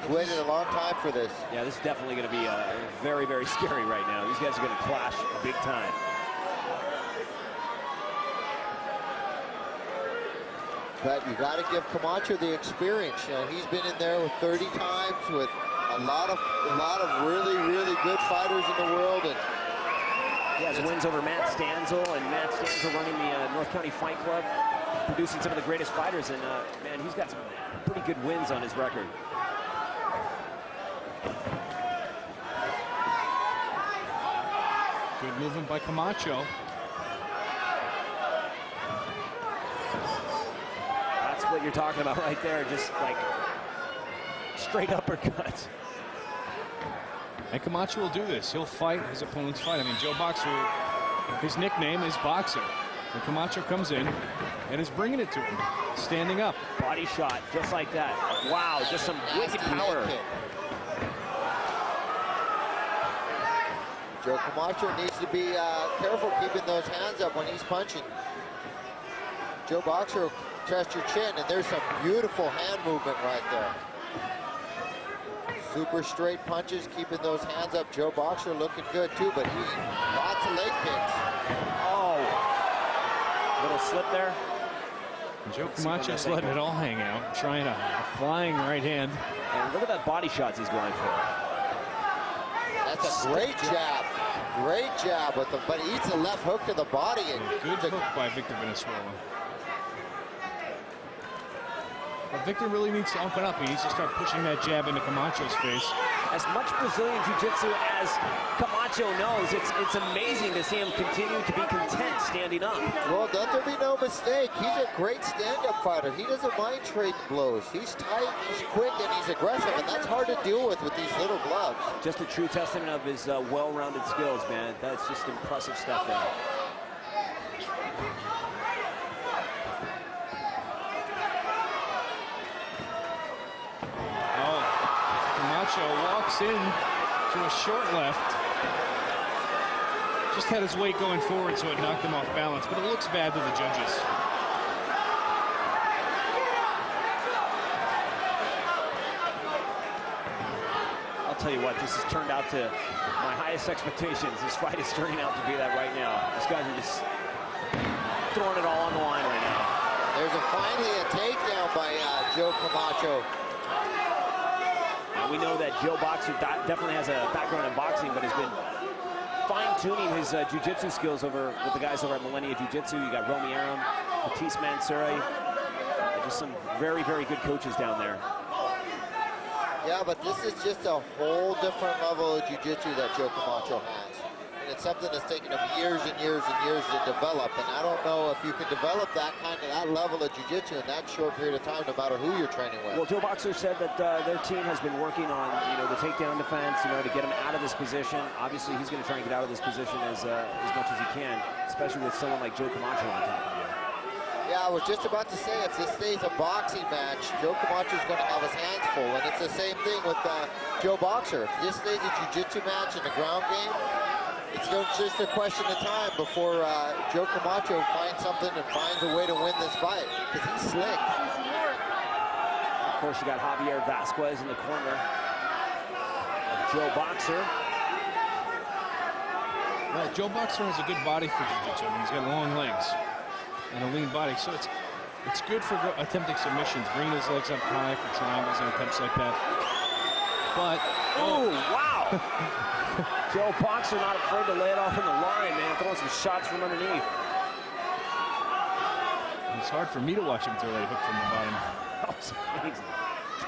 He's waited a long time for this. Yeah, this is definitely going to be very, very scary right now. These guys are going to clash big time. But you got to give Camacho the experience. You know, he's been in there with 30 times with a lot of really, really good fighters in the world. And he has wins over Matt Stanzel, and Matt Stanzel running the North County Fight Club, producing some of the greatest fighters. And man, he's got some pretty good wins on his record. Good movement by Camacho. That's what you're talking about right there, just like straight uppercuts. And Camacho will do this. He'll fight his opponent's fight. I mean, Joe Boxer, his nickname is Boxer. And Camacho comes in and is bringing it to him, standing up. Body shot, just like that. Wow, just some wicked power. Joe Camacho needs to be careful keeping those hands up when he's punching. Joe Boxer will test your chin, and there's some beautiful hand movement right there. Super straight punches, keeping those hands up. Joe Boxer looking good too, but lots of leg kicks. Oh, little slip there. Joe Camacho's letting it all hang out, trying a flying right hand. And look at that body shots he's going for. That's a great jab. Great jab with the, but he eats a left hook to the body. And good hook by Victor Valenzuela. But Victor really needs to open up. He needs to start pushing that jab into Camacho's face. As much Brazilian Jiu-Jitsu as Camacho knows, it's amazing to see him continue to be content standing up. Well, let there be no mistake. He's a great stand-up fighter. He doesn't mind trading blows. He's tight, he's quick, and he's aggressive, and that's hard to deal with these little gloves. Just a true testament of his well-rounded skills, man. That's just impressive stuff there. Walks in to a short left. Just had his weight going forward, so it knocked him off balance, but it looks bad to the judges. I'll tell you what, this has turned out to my highest expectations. This fight is turning out to be that right now. These guys are just throwing it all on the line right now. There's finally a takedown by Joe Camacho. We know that Joe Boxer definitely has a background in boxing, but has been fine-tuning his jiu-jitsu skills with the guys over at Millennia Jiu-Jitsu. You got Romy Aram, Batiste Mansouri, just some very, very good coaches down there. Yeah, but this is just a whole different level of jiu-jitsu that Joe Camacho has. And it's something that's taken him years and years and years to develop. And I don't know if you can develop that level of jiu-jitsu in that short period of time, no matter who you're training with. Well, Joe Boxer said that their team has been working on, the takedown defense, to get him out of this position. Obviously, he's going to try and get out of this position as much as he can, especially with someone like Joe Camacho on top of you. Yeah, I was just about to say, if this stays a boxing match, Joe Camacho's going to have his hands full. And it's the same thing with Joe Boxer. If this stays a jiu-jitsu match in the ground game, it's just a question of time before Joe Camacho finds something and finds a way to win this fight, because he's slick. Of course, you got Javier Vasquez in the corner of Joe Boxer. Well, Joe Boxer has a good body for jiu-jitsu. I mean, he's got long legs and a lean body, so it's good for attempting submissions, bringing his legs up high for triangles and attempts like that. But oh wow! Joe Boxer not afraid to lay it off on the line, man, throwing some shots from underneath. It's hard for me to watch him throw that hook from the bottom. That was amazing.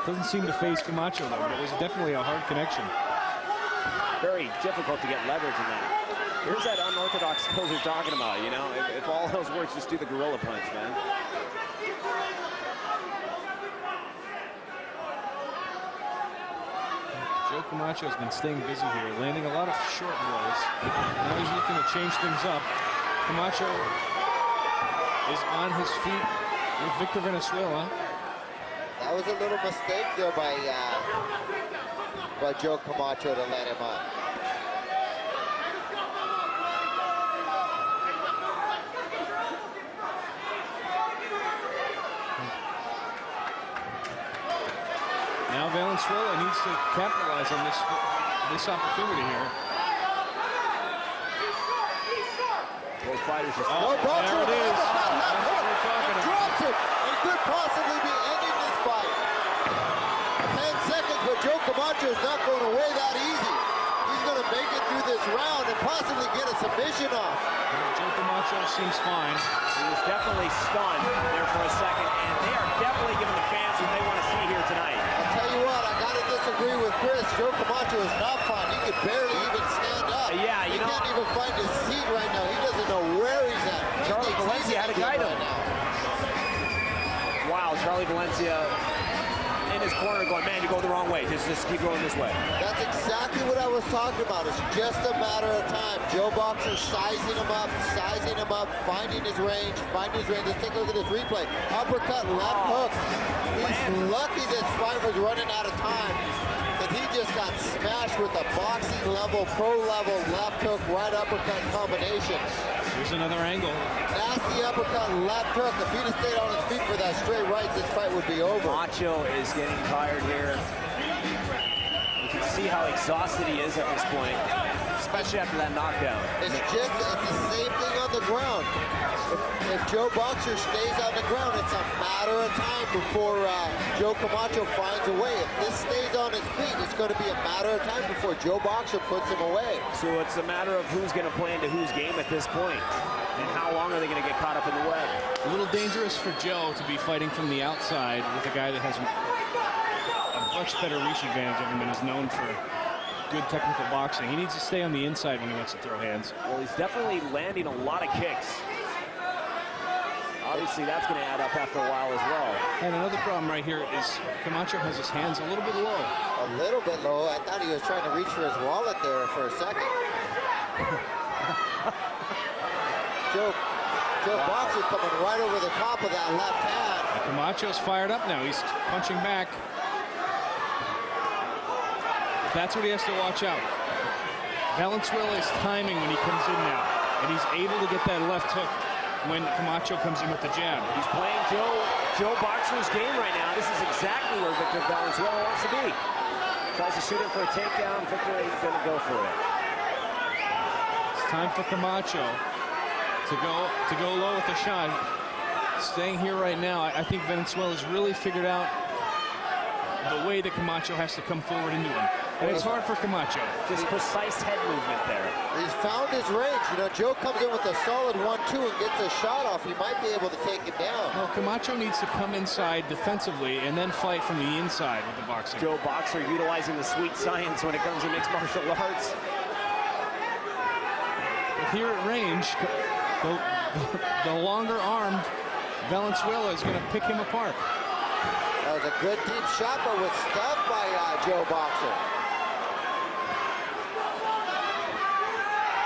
Doesn't seem to phase Camacho though, but it was definitely a hard connection. Very difficult to get leverage in that. Here's that unorthodox pose you're talking about, if all those works, just do the gorilla punch, man. Joe Camacho has been staying busy here, landing a lot of short blows. Now he's looking to change things up. Camacho is on his feet with Victor Valenzuela. That was a little mistake there by Joe Camacho to let him up. Now Now Valenzuela needs to capitalize on this opportunity here. Both fighters just... No boxer. There it is. Drops it. It could possibly be ending this fight. 10 seconds, but Joe Camacho is not going away that easy. He's going to make it through this round and possibly get a submission off. Joe Camacho seems fine. He was definitely stunned there for a second, and they are definitely giving the fans what they want to see here tonight. I'll tell you what, I got to disagree with Chris. Joe Camacho is not fine. He could barely even stand up. Yeah, he can't even find his seat right now. He doesn't know where he's at. Charlie Valencia had a guide him. Wow, Charlie Valencia in his corner going, man, you go the wrong way. Just keep going this way. That's exactly what I was talking about. It's just a matter of time. Joe Boxer sizing him up, finding his range, Let's take a look at this replay. Uppercut, left hook. He's lucky this fight was running out of time, because he just got smashed with a boxing level, pro level left hook, right uppercut combination. Here's another angle. Nasty uppercut, left hook. If he'd have stayed on his feet for that straight right, this fight would be over. Camacho is getting tired here. You can see how exhausted he is at this point, especially after that knockdown. It's the same thing on the ground. If Joe Boxer stays on the ground, it's a matter of time before Joe Camacho finds a way. If this stays on his feet, it's going to be a matter of time before Joe Boxer puts him away. So it's a matter of who's going to play into whose game at this point, and how long are they going to get caught up in the web. A little dangerous for Joe to be fighting from the outside with a guy that has a much better reach advantage of him and is known for good technical boxing. He needs to stay on the inside when he wants to throw hands. Well, he's definitely landing a lot of kicks. Obviously, that's going to add up after a while as well. And another problem right here is Camacho has his hands a little bit low. A little bit low. I thought he was trying to reach for his wallet there for a second. Joe Boxer coming right over the top of that left hand. Camacho's fired up now. He's punching back. That's what he has to watch out. Valenzuela is timing when he comes in now, and he's able to get that left hook when Camacho comes in with the jab. He's playing Joe Boxer's game right now. This is exactly where Victor Valenzuela wants to be. Tries to shoot him for a takedown. Victor ain't gonna go for it. It's time for Camacho to go low with the shot. Staying here right now, I think Valenzuela's really figured out the way that Camacho has to come forward into him. And it's hard for Camacho. Just precise head movement there. He's found his range. You know, Joe comes in with a solid 1-2 and gets a shot off. He might be able to take it down. Well, Camacho needs to come inside defensively and then fight from the inside with the boxing. Joe Boxer utilizing the sweet science when it comes to mixed martial arts. But here at range, the longer armed Valenzuela is going to pick him apart. That was a good deep shot, but was stuffed by Joe Boxer.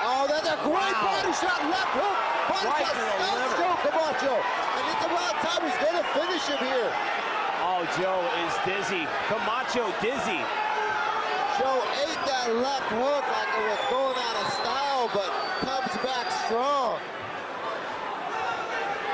Oh, that's a great body shot, left hook. Body shot stuns Joe Camacho. And it's about time he's going to finish him here. Oh, Joe is dizzy. Camacho dizzy. Joe ate that left hook like it was going out of style, but comes back strong.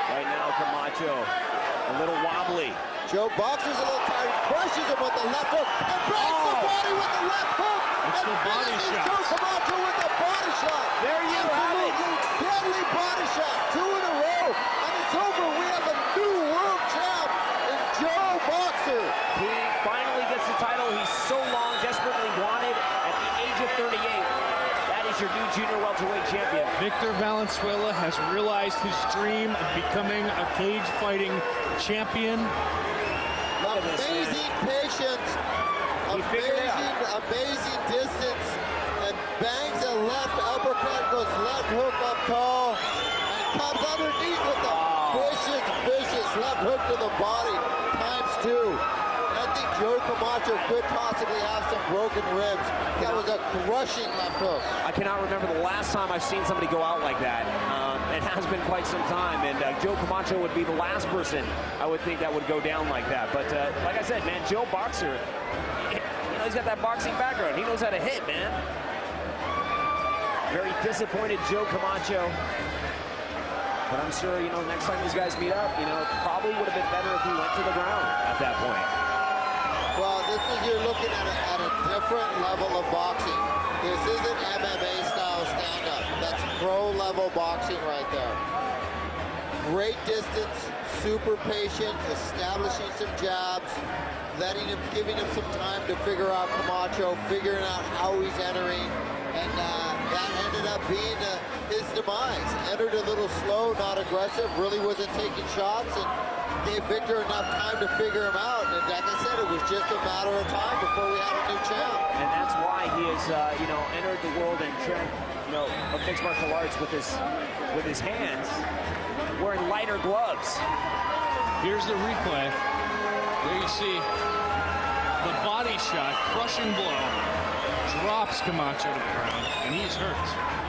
Right now, Camacho, a little wobbly. Joe Boxer's a little tired, crushes him with the left hook, and breaks the body with the left hook. It's the body shot. Joe Camacho with the body shot. There you have it. Deadly body shot, 2 in a row, and it's over. We have a new world champ in Joe Boxer. He finally gets the title he's so long desperately wanted at the age of 38. That is your new junior welterweight champion. Victor Valenzuela has realized his dream of becoming a cage fighting champion. Amazing patience, amazing distance, and bangs a left uppercut, goes left hook up tall, and comes underneath with a vicious left hook to the body, ×2. And I think Joe Camacho could possibly have some broken ribs. That was a crushing left hook. I cannot remember the last time I've seen somebody go out like that. It has been quite some time, and Joe Camacho would be the last person I would think that would go down like that. But like I said, man, Joe Boxer, he's got that boxing background. He knows how to hit, man. Very disappointed Joe Camacho. But I'm sure, next time these guys meet up, probably would have been better if he went to the ground at that point. Well, this you're looking at a different level of boxing. This isn't MMA style stand-up. That's pro-level boxing right there. Great distance, super patient, establishing some jabs, giving him some time to figure out Camacho, figuring out how he's entering, and that ended up being his demise. Entered a little slow, not aggressive, really wasn't taking shots, and gave Victor enough time to figure him out. And like I said, it was just a matter of time before we had a new champ. And that's why he has, entered the world and shared, of mixed martial arts with his hands, wearing lighter gloves. Here's the replay. There you see the body shot, crushing blow, drops Camacho to the ground, and he's hurt.